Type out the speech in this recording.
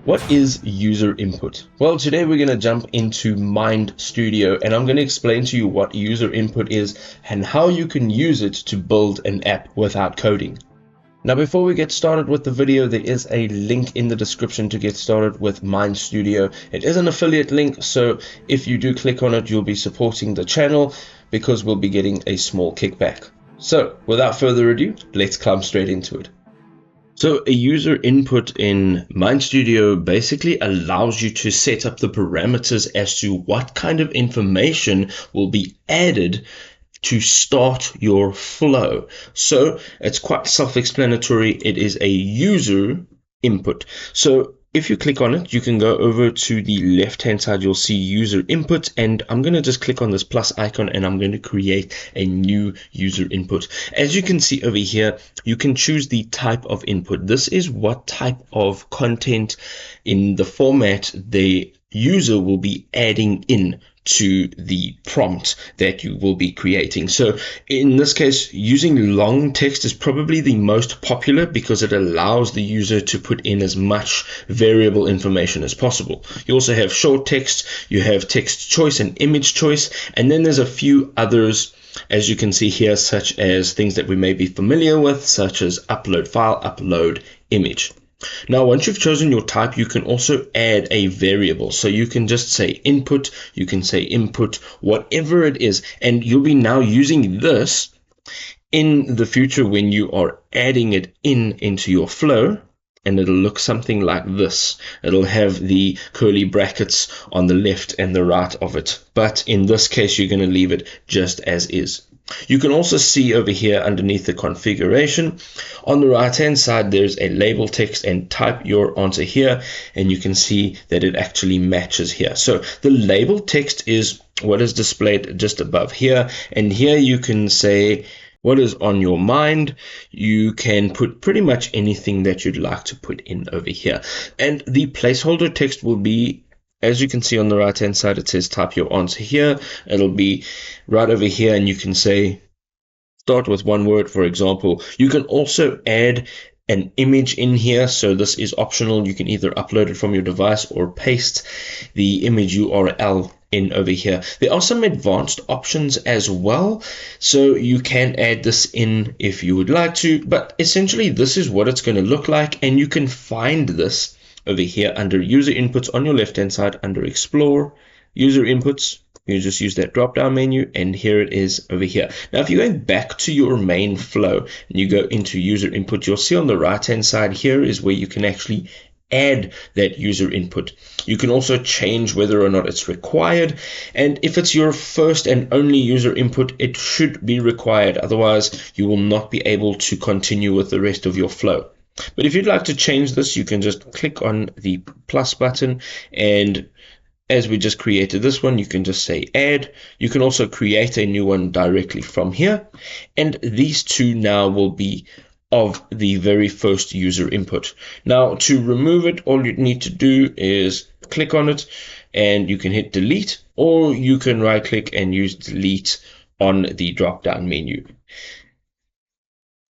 What is user input? Well, today we're going to jump into MindStudio and I'm going to explain to you what user input is and how you can use it to build an app without coding. Now, before we get started with the video, there is a link in the description to get started with MindStudio. It is an affiliate link, so if you do click on it, you'll be supporting the channel because we'll be getting a small kickback. So, without further ado, let's climb straight into it. So a user input in MindStudio basically allows you to set up the parameters as to what kind of information will be added to start your flow. So it's quite self-explanatory. It is a user input. So if you click on it, you can go over to the left-hand side. You'll see user input, and I'm going to just click on this plus icon and I'm going to create a new user input. As you can see over here, you can choose the type of input. This is what type of content in the format the user will be adding in to the prompt that you will be creating. So in this case, using long text is probably the most popular because it allows the user to put in as much variable information as possible. You also have short text, you have text choice and image choice, and then there's a few others, as you can see here, such as things that we may be familiar with, such as upload file, upload image. Now, once you've chosen your type, you can also add a variable. So you can just say input, you can say input, whatever it is, and you'll be now using this in the future when you are adding it into your flow, and it'll look something like this. It'll have the curly brackets on the left and the right of it. But in this case, you're going to leave it just as is. You can also see over here underneath the configuration, on the right hand side, there's a label text, and type your answer here, and you can see that it actually matches here. So the label text is what is displayed just above here, and here you can say what is on your mind. You can put pretty much anything that you'd like to put in over here, and the placeholder text will be, as you can see on the right hand side, it says type your answer here. It'll be right over here, and you can say start with one word, for example. You can also add an image in here, so this is optional. You can either upload it from your device or paste the image URL in over here. There are some advanced options as well, so you can add this in if you would like to, but essentially this is what it's going to look like, and you can find this over here under user inputs on your left hand side under explore, user inputs. You just use that drop down menu, and here it is over here. Now if you're going back to your main flow and you go into user input, you'll see on the right hand side here is where you can actually add that user input. You can also change whether or not it's required, and if it's your first and only user input, it should be required. Otherwise you will not be able to continue with the rest of your flow. But if you'd like to change this, you can just click on the plus button, and as we just created this one, you can just say add. You can also create a new one directly from here, and these two now will be of the very first user input. Now to remove it, all you need to do is click on it and you can hit delete, or you can right click and use delete on the drop down menu.